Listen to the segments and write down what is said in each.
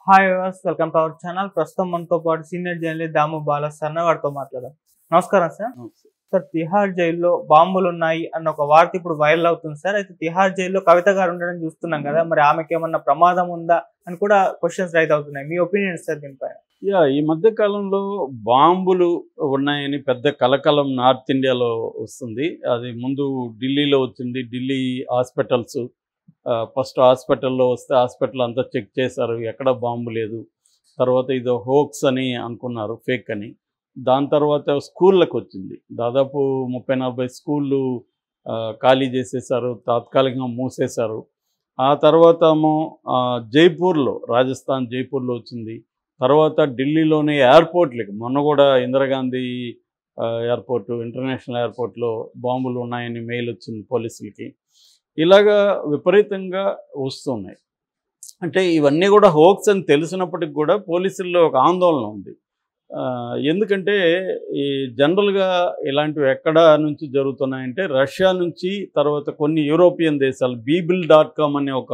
Hi viewers, welcome to our channel. ప్రస్తుతం మనతో పాటు సీనియర్ జర్నలిస్ట్ దాము బాలా సన్న గారితో మాట్లాడదాం. నమస్కారం సార్. సార్, తిహార్ జైల్లో బాంబులు ఉన్నాయి అన్న ఒక వార్త ఇప్పుడు వైరల్ అవుతుంది సార్. అయితే తిహార్ జైల్లో కవిత గారు ఉండడం చూస్తున్నాం కదా, మరి ఆమెకి ఏమన్నా ప్రమాదం ఉందా అని కూడా క్వశ్చన్స్ రైజ్ అవుతున్నాయి. మీ ఒపీనియన్ సార్ దీనిపై? ఈ మధ్య కాలంలో బాంబులు ఉన్నాయని పెద్ద కలకలం నార్త్ ఇండియాలో వస్తుంది. అది ముందు ఢిల్లీలో వచ్చింది. ఢిల్లీ హాస్పిటల్స్ ఫస్ట్ హాస్పిటల్లో వస్తే హాస్పిటల్ అంతా చెక్ చేశారు, ఎక్కడ బాంబు లేదు. తర్వాత ఇది హోక్స్ అని అనుకున్నారు, ఫేక్ అని. దాని తర్వాత స్కూళ్ళకు వచ్చింది. దాదాపు 30-40 స్కూళ్ళు ఖాళీ చేసేసారు, తాత్కాలికంగా మూసేశారు. ఆ తర్వాత జైపూర్లో, రాజస్థాన్ జైపూర్లో వచ్చింది. తర్వాత ఢిల్లీలోని ఎయిర్పోర్ట్లకి, మొన్న కూడా ఇందిరాగాంధీ ఎయిర్పోర్టు, ఇంటర్నేషనల్ ఎయిర్పోర్ట్లో బాంబులు ఉన్నాయని మెయిల్ వచ్చింది పోలీసులకి. ఇలాగా విపరీతంగా వస్తున్నాయి. అంటే ఇవన్నీ కూడా హోక్స్ అని తెలిసినప్పటికి కూడా పోలీసుల్లో ఒక ఆందోళన ఉంది. ఎందుకంటే ఈ జనరల్గా ఇలాంటివి ఎక్కడ నుంచి జరుగుతున్నాయంటే రష్యా నుంచి, తర్వాత కొన్ని యూరోపియన్ దేశాలు, బీబిల్.com అనే ఒక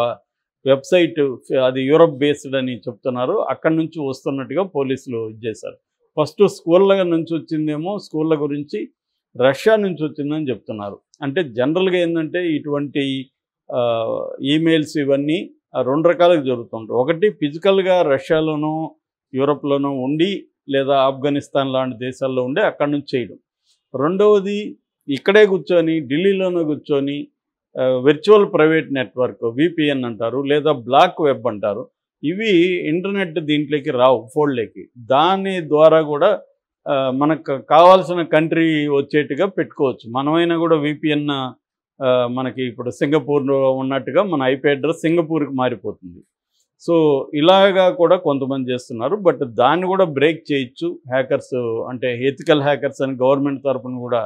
వెబ్సైట్, అది యూరప్ బేస్డ్ అని చెప్తున్నారు, అక్కడి నుంచి వస్తున్నట్టుగా పోలీసులు చేశారు. ఫస్ట్ స్కూళ్ళ నుంచి వచ్చిందేమో, స్కూళ్ళ గురించి రష్యా నుంచి వచ్చిందని చెప్తున్నారు. అంటే జనరల్గా ఏంటంటే ఇటువంటి ఈమెయిల్స్ ఇవన్నీ రెండు రకాలుగా జరుగుతుంటాయి. ఒకటి ఫిజికల్గా రష్యాలోనూ యూరప్లోనూ ఉండి, లేదా ఆఫ్ఘనిస్తాన్ లాంటి దేశాల్లో ఉండి అక్కడి నుంచి చేయడం. రెండవది ఇక్కడే కూర్చొని, ఢిల్లీలోనే కూర్చొని వర్చువల్ ప్రైవేట్ నెట్వర్క్, విపిఎన్ అంటారు, లేదా బ్లాక్ వెబ్ అంటారు. ఇవి ఇంటర్నెట్ దీంట్లోకి రావు, ఫోల్డ్లోకి. దాని ద్వారా కూడా మనకు కావాల్సిన కంట్రీ వచ్చేట్టుగా పెట్టుకోవచ్చు. మనమైనా కూడా విపిఎన్, మనకి ఇప్పుడు సింగపూర్లో ఉన్నట్టుగా మన ఐపీ అడ్రస్ సింగపూర్కి మారిపోతుంది. సో ఇలాగా కూడా కొంతమంది చేస్తున్నారు. బట్ దాన్ని కూడా బ్రేక్ చేయొచ్చు హ్యాకర్స్. అంటే ఎథికల్ హ్యాకర్స్ అని గవర్నమెంట్ తరఫున కూడా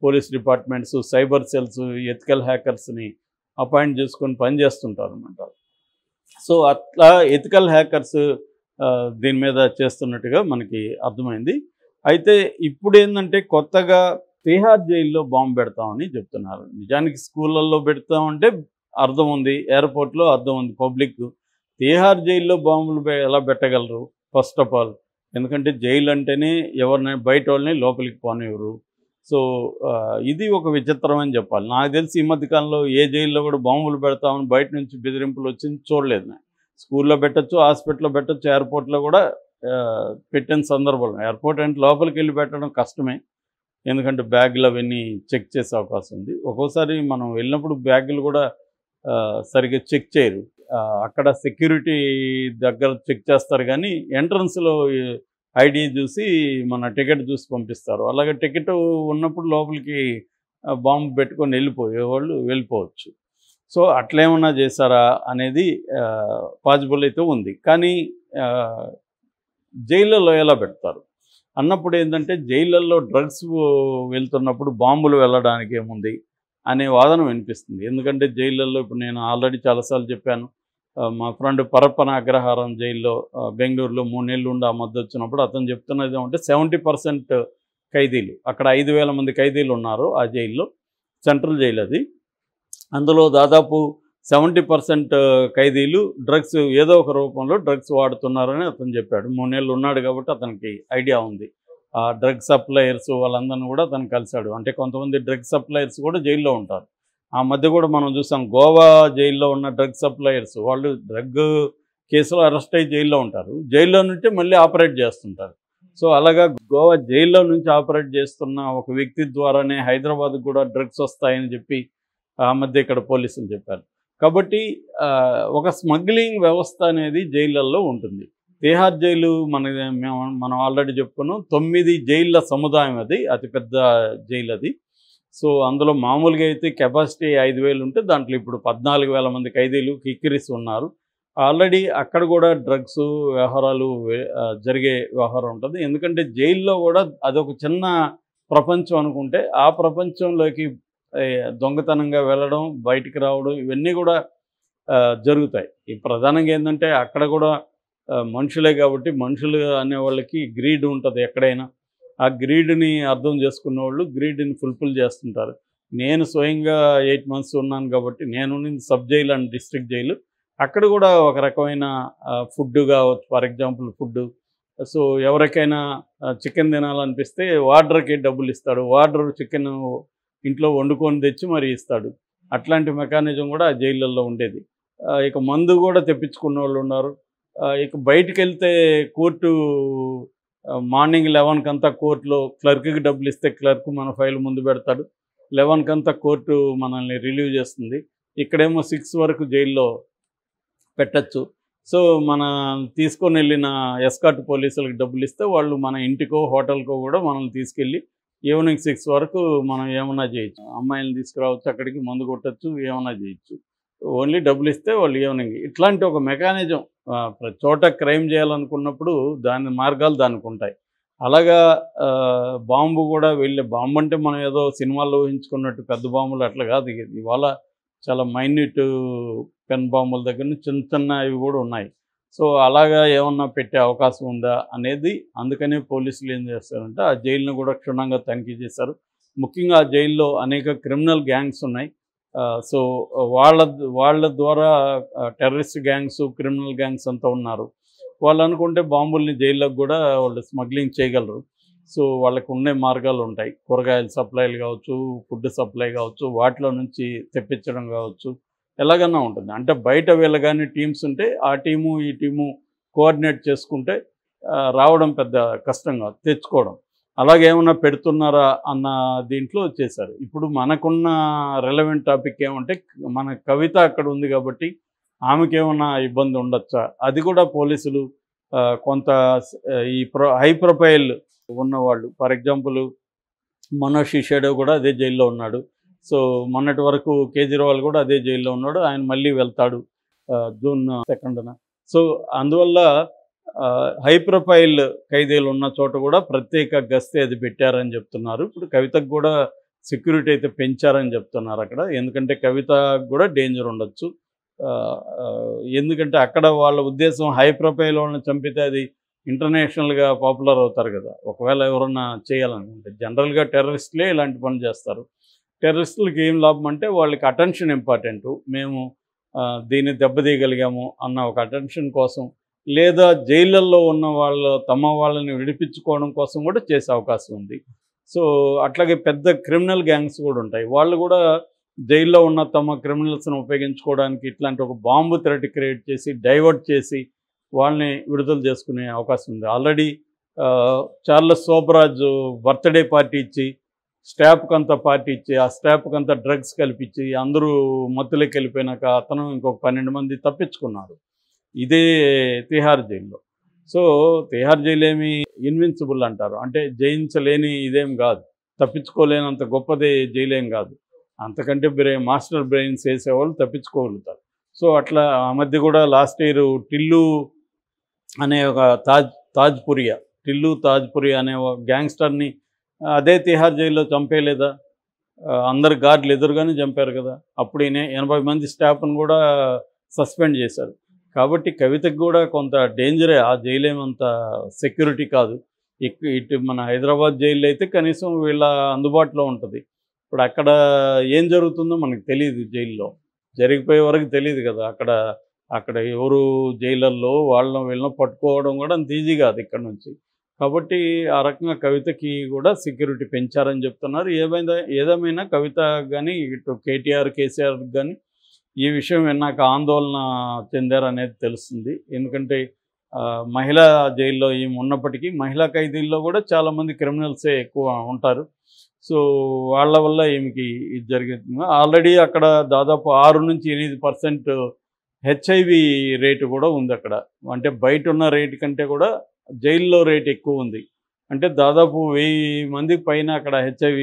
police departments, cyber cells ethical హ్యాకర్స్ని అపాయింట్ చేసుకొని పనిచేస్తుంటారు అన్నమాట. సో అట్లా ఎథికల్ హ్యాకర్స్ దీని మీద చేస్తున్నట్టుగా మనకి అర్థమైంది. అయితే ఇప్పుడు ఏంటంటే కొత్తగా తిహార్ జైల్లో బాంబు పెడతామని చెప్తున్నారు. నిజానికి స్కూళ్ళల్లో పెడతామంటే అర్థం ఉంది, ఎయిర్పోర్ట్లో అర్థం ఉంది పబ్లిక్. తిహార్ జైల్లో బాంబులు ఎలా పెట్టగలరు? ఫస్ట్ ఆఫ్ ఆల్, ఎందుకంటే జైలు అంటేనే ఎవరినైనా బయట వాళ్ళని లోపలికి పోనివ్వరు. సో ఇది ఒక విచిత్రం అని చెప్పాలి. నాకు తెలిసి ఈ మధ్యకాలంలో ఏ జైల్లో కూడా బాంబులు పెడతామని బయట నుంచి బెదిరింపులు వచ్చింది చూడలేదు నేను. స్కూల్లో పెట్టచ్చు, హాస్పిటల్లో పెట్టచ్చు, ఎయిర్పోర్ట్లో కూడా పెట్టిన సందర్భంలో. ఎయిర్పోర్ట్ అంటే లోపలికి వెళ్ళి పెట్టడం కష్టమే, ఎందుకంటే బ్యాగులు అవన్నీ చెక్ చేసే అవకాశం ఉంది. ఒక్కోసారి మనం వెళ్ళినప్పుడు బ్యాగులు కూడా సరిగ్గా చెక్ చేయరు. అక్కడ సెక్యూరిటీ దగ్గర చెక్ చేస్తారు, కానీ ఎంట్రన్స్లో ఐడి చూసి మన టికెట్ చూసి పంపిస్తారు. అలాగే టికెట్ ఉన్నప్పుడు లోపలికి బాంబు పెట్టుకొని వెళ్ళిపోయేవాళ్ళు వెళ్ళిపోవచ్చు. సో అట్లేమన్నా చేశారా అనేది పాసిబుల్ అయితే ఉంది. కానీ జైళ్ళల్లో ఎలా పెడతారు అన్నప్పుడు ఏంటంటే, జైళ్ళల్లో డ్రగ్స్ వెళ్తున్నప్పుడు బాంబులు వెళ్ళడానికి ఏముంది అనే వాదన వినిపిస్తుంది. ఎందుకంటే జైళ్ళల్లో ఇప్పుడు నేను ఆల్రెడీ చాలాసార్లు చెప్పాను, మా ఫ్రెండ్ పరప్పన అగ్రహారం జైల్లో బెంగళూరులో 3 నెలలు ఉండి ఆ మధ్య వచ్చినప్పుడు అతను చెప్తున్నది ఏమంటే 70% ఖైదీలు, అక్కడ 5,000 మంది ఖైదీలు ఉన్నారు ఆ జైల్లో, సెంట్రల్ జైలు అది. అందులో దాదాపు 70% ఖైదీలు డ్రగ్స్, ఏదో ఒక రూపంలో డ్రగ్స్ వాడుతున్నారని అతను చెప్పాడు. 3 నెలలు ఉన్నాడు కాబట్టి అతనికి ఐడియా ఉంది. ఆ డ్రగ్ సప్లయర్స్ వాళ్ళందరినీ కూడా అతను కలిశాడు. అంటే కొంతమంది డ్రగ్ సప్లయర్స్ కూడా జైల్లో ఉంటారు. ఆ మధ్య కూడా మనం చూసాం, గోవా జైల్లో ఉన్న డ్రగ్ సప్లయర్స్ వాళ్ళు డ్రగ్ కేసులో అరెస్ట్ అయ్యి జైల్లో ఉంటారు, జైల్లో నుండి మళ్ళీ ఆపరేట్ చేస్తుంటారు. సో అలాగా గోవా జైల్లో నుంచి ఆపరేట్ చేస్తున్న ఒక వ్యక్తి ద్వారానే హైదరాబాద్కు కూడా డ్రగ్స్ వస్తాయని చెప్పి ఆ మధ్య ఇక్కడ పోలీసులు చెప్పారు. కాబట్టి ఒక స్మగ్లింగ్ వ్యవస్థ అనేది జైళ్ళల్లో ఉంటుంది. తిహార్ జైలు మనం ఆల్రెడీ చెప్పుకున్నాం, 9 జైళ్ళ సముదాయం అది, అతిపెద్ద జైలు అది. సో అందులో మామూలుగా అయితే కెపాసిటీ 5,000 ఉంటే దాంట్లో ఇప్పుడు 14,000 మంది ఖైదీలు కిక్కిరిసి ఉన్నారు. ఆల్రెడీ అక్కడ కూడా డ్రగ్స్ వ్యవహారాలు జరిగే వ్యవహారం ఉంటుంది. ఎందుకంటే జైల్లో కూడా అదొక చిన్న ప్రపంచం అనుకుంటే, ఆ ప్రపంచంలోకి దొంగతనంగా వెళ్ళడం, బయటికి రావడం, ఇవన్నీ కూడా జరుగుతాయి. ఈ ప్రధానంగా ఏంటంటే అక్కడ కూడా మనుషులే కాబట్టి, మనుషులు అనే వాళ్ళకి గ్రీడ్ ఉంటుంది ఎక్కడైనా. ఆ గ్రీడ్ని అర్థం చేసుకున్న వాళ్ళు గ్రీడ్ని ఫుల్ఫిల్ చేస్తుంటారు. నేను స్వయంగా 8 months ఉన్నాను కాబట్టి, నేను sub jail and district jail, అక్కడ కూడా ఒక రకమైన ఫుడ్ కావచ్చు, ఫర్ ఎగ్జాంపుల్ ఫుడ్. సో ఎవరికైనా చికెన్ తినాలనిపిస్తే వార్డర్కి డబ్బులు ఇస్తాడు, వార్డర్ చికెన్ ఇంట్లో వండుకొని తెచ్చి మరి ఇస్తాడు. అట్లాంటి మెకానిజం కూడా ఆ జైళ్ళల్లో ఉండేది. ఇక మందు కూడా తెప్పించుకున్న వాళ్ళు ఉన్నారు. ఇక బయటికి వెళ్తే కోర్టు మార్నింగ్ 11 కంతా కోర్టులో క్లర్క్కి డబ్బులు ఇస్తే క్లర్క్ మన ఫైల్ ముందు పెడతాడు, 11 కంతా కోర్టు మనల్ని రిలీవ్ చేస్తుంది. ఇక్కడేమో 6 వరకు జైల్లో పెట్టచ్చు. సో మన తీసుకొని వెళ్ళిన ఎస్కార్ట్ పోలీసులకు డబ్బులు ఇస్తే వాళ్ళు మన ఇంటికో హోటల్కో కూడా మనల్ని తీసుకెళ్ళి ఈవినింగ్ 6 వరకు మనం ఏమన్నా చేయొచ్చు. అమ్మాయిలను తీసుకురావచ్చు, అక్కడికి మందు కొట్టచ్చు, ఏమన్నా చేయొచ్చు. ఓన్లీ డబ్బులు ఇస్తే వాళ్ళు ఈవినింగ్. ఇట్లాంటి ఒక మెకానిజం ప్రతి చోట క్రైమ్ చేయాలనుకున్నప్పుడు దాని మార్గాలు దానికి ఉంటాయి. అలాగా బాంబు కూడా వెళ్ళే బాంబు అంటే మనం ఏదో సినిమాల్లో ఊహించుకున్నట్టు పెద్ద బాంబులు అట్లా కాదు. ఇవాళ చాలా మైన్యూట్ పెన్ బాంబుల దగ్గర నుంచి చిన్న చిన్న ఇవి కూడా ఉన్నాయి. సో అలాగా ఏమన్నా పెట్టే అవకాశం ఉందా అనేది, అందుకనే పోలీసులు ఏం చేస్తారంటే ఆ జైలును కూడా క్షుణ్ణంగా తనిఖీ చేశారు. ముఖ్యంగా ఆ జైల్లో అనేక క్రిమినల్ గ్యాంగ్స్ ఉన్నాయి. సో వాళ్ళ ద్వారా టెర్రరిస్ట్ గ్యాంగ్స్, క్రిమినల్ గ్యాంగ్స్ అంతా ఉన్నారు. వాళ్ళు అనుకుంటే బాంబుల్ని జైల్లోకి కూడా వాళ్ళు స్మగ్లింగ్ చేయగలరు. సో వాళ్ళకు ఉండే మార్గాలు ఉంటాయి. కూరగాయల సప్లైలు కావచ్చు, ఫుడ్ సప్లై కావచ్చు, వాటిలో నుంచి తెప్పించడం కావచ్చు, ఎలాగన్నా ఉంటుంది. అంటే బయట వీళ్ళు కానీ టీమ్స్ ఉంటే ఆ టీము ఈ టీము కోఆర్డినేట్ చేసుకుంటే రావడం పెద్ద కష్టం కాదు, తెచ్చుకోవడం. అలాగేమన్నా పెడుతున్నారా అన్న దీంట్లో వచ్చేసారు. ఇప్పుడు మనకున్న రెలవెంట్ టాపిక్ ఏమంటే మన కవిత అక్కడ ఉంది కాబట్టి ఆమెకేమన్నా ఇబ్బంది ఉండొచ్చా, అది కూడా పోలీసులు కొంత ఈ హై ప్రొఫైల్ ఉన్నవాళ్ళు, ఫర్ ఎగ్జాంపుల్ మనోజ్ సిసోడియా కూడా అదే జైల్లో ఉన్నాడు. సో మొన్నటి వరకు కేజ్రీవాల్ కూడా అదే జైల్లో ఉన్నాడు. ఆయన మళ్ళీ వెళ్తాడు జూన్ 2న. సో అందువల్ల హై ప్రొఫైల్ ఖైదీలు ఉన్న చోట కూడా ప్రత్యేక గస్తీ అది పెట్టారని చెప్తున్నారు. ఇప్పుడు కవితకు కూడా సెక్యూరిటీ అయితే పెంచారని చెప్తున్నారు అక్కడ. ఎందుకంటే కవితకు కూడా డేంజర్ ఉండొచ్చు. ఎందుకంటే అక్కడ వాళ్ళ ఉద్దేశం హై ప్రొఫైల్ వాళ్ళని చంపితే అది ఇంటర్నేషనల్గా పాపులర్ అవుతారు కదా. ఒకవేళ ఎవరన్నా చేయాలనుకుంటే జనరల్గా టెర్రరిస్టులే ఇలాంటి పని చేస్తారు. టెర్రరిస్టులకి ఏం లాభం అంటే వాళ్ళకి అటెన్షన్ ఇంపార్టెంటు. మేము దీన్ని దెబ్బతీయగలిగాము అన్న ఒక అటెన్షన్ కోసం, లేదా జైళ్ళల్లో ఉన్న తమ వాళ్ళని విడిపించుకోవడం కోసం కూడా చేసే అవకాశం ఉంది. సో అట్లాగే పెద్ద క్రిమినల్ గ్యాంగ్స్ కూడా ఉంటాయి. వాళ్ళు కూడా జైల్లో ఉన్న తమ క్రిమినల్స్ని ఉపయోగించుకోవడానికి ఇట్లాంటి ఒక బాంబు థ్రెట్ క్రియేట్ చేసి డైవర్ట్ చేసి వాళ్ళని విడుదల చేసుకునే అవకాశం ఉంది. Already Charles Shobharaj birthday party ఇచ్చి స్టాఫ్కి అంతా పార్టీ ఇచ్చి ఆ స్టాఫ్కి అంతా డ్రగ్స్ కల్పించి అందరూ మత్తులోకి వెళ్ళిపోయినాక అతను ఇంకొక 12 మంది తప్పించుకున్నారు ఇదే తిహార్ జైల్లో. సో తిహార్ జైలు ఏమి ఇన్విన్సిబుల్ అంటారు, అంటే జయించలేని ఇదేం కాదు, తప్పించుకోలేనంత గొప్పదే జైలేం కాదు. అంతకంటే మాస్టర్ బ్రెయిన్స్ వేసేవాళ్ళు తప్పించుకోగలుగుతారు. సో అట్లా ఆ మధ్య కూడా లాస్ట్ ఇయర్ టిల్లు అనే ఒక టిల్లు తాజ్పురియా అనే ఒక గ్యాంగ్స్టర్ని అదే తిహార్ జైల్లో చంపేయలేదా? అందరు గార్డులు ఎదురుగానే చంపారు కదా. అప్పుడు 80 మంది స్టాఫ్ను కూడా సస్పెండ్ చేశారు. కాబట్టి కవితకు కూడా కొంత డేంజరే. ఆ జైలు ఏమంత సెక్యూరిటీ కాదు. ఇటు మన హైదరాబాద్ జైల్లో అయితే కనీసం వీళ్ళ అందుబాటులో ఉంటుంది. ఇప్పుడు అక్కడ ఏం జరుగుతుందో మనకు తెలియదు. జైల్లో జరిగిపోయే వరకు తెలియదు కదా. అక్కడ ఎవరు జైలల్లో వీళ్ళని పట్టుకోవడం కూడా అంత ఈజీ కాదు ఇక్కడ నుంచి. కాబట్టి ఆ రకంగా కవితకి కూడా సెక్యూరిటీ పెంచారని చెప్తున్నారు. ఏదేమైనా కవిత కానీ ఇటు కేటీఆర్ కేసీఆర్ కానీ ఈ విషయం విన్నాక ఆందోళన చెందారనేది తెలుస్తుంది. ఎందుకంటే మహిళా జైల్లో ఈమె ఉన్నప్పటికీ మహిళా ఖైదీల్లో కూడా చాలామంది క్రిమినల్సే ఎక్కువ ఉంటారు. సో వాళ్ళ వల్ల ఈమెకి ఇది జరుగుతుంది. ఆల్రెడీ అక్కడ దాదాపు 6 నుంచి 8% HIV రేటు కూడా ఉంది అక్కడ. అంటే బయట ఉన్న రేటు కంటే కూడా జైల్లో రేట్ ఎక్కువ ఉంది. అంటే దాదాపు 1000 మందికి పైన అక్కడ HIV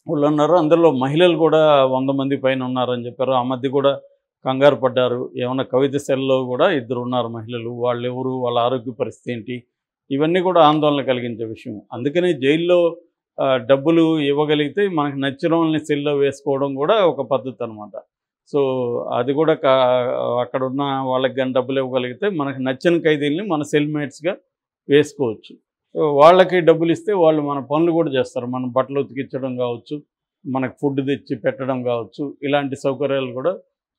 వాళ్ళు ఉన్నారు. అందులో మహిళలు కూడా 100 మంది పైన ఉన్నారని చెప్పారు. ఆ మధ్య కూడా కంగారు పడ్డారు. ఏమన్నా కవిత సెల్లో కూడా 2 ఉన్నారు మహిళలు, వాళ్ళు ఎవరు, వాళ్ళ ఆరోగ్య పరిస్థితి ఏంటి, ఇవన్నీ కూడా ఆందోళన కలిగించే విషయం. అందుకనే జైల్లో డబ్బులు ఇవ్వగలిగితే మనకు నచ్చిన వాళ్ళని సెల్లో వేసుకోవడం కూడా ఒక పద్ధతి అనమాట. సో అది కూడా అక్కడ ఉన్న వాళ్ళకి కానీ డబ్బులు ఇవ్వగలిగితే మనకు నచ్చిన ఖైదీల్ని మన సెల్మేట్స్గా వేసుకోవచ్చు. వాళ్ళకి డబ్బులు ఇస్తే వాళ్ళు మన పనులు కూడా చేస్తారు. మన బట్టలు ఉతికించడం కావచ్చు, మనకు ఫుడ్ తెచ్చి పెట్టడం కావచ్చు, ఇలాంటి సౌకర్యాలు కూడా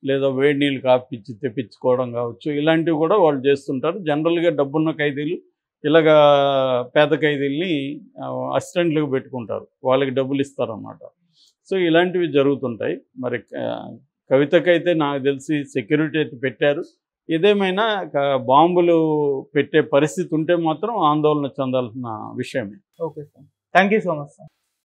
లేదా వేడి నీళ్ళు కాపిచ్చి తెప్పించుకోవడం కావచ్చు, ఇలాంటివి కూడా వాళ్ళు చేస్తుంటారు. జనరల్గా డబ్బున్న ఖైదీలు ఇలాగా పేద ఖైదీల్ని అసిస్టెంట్లకు పెట్టుకుంటారు, వాళ్ళకి డబ్బులు ఇస్తారన్నమాట. సో ఇలాంటివి జరుగుతుంటాయి. మరి కవితకైతే నాకు తెలిసి సెక్యూరిటీ అయితే పెట్టారు. ఏదేమైనా బాంబులు పెట్టే పరిస్థితి ఉంటే మాత్రం ఆందోళన చెందాల్సిన విషయమే. Okay sir, thank you so much sir.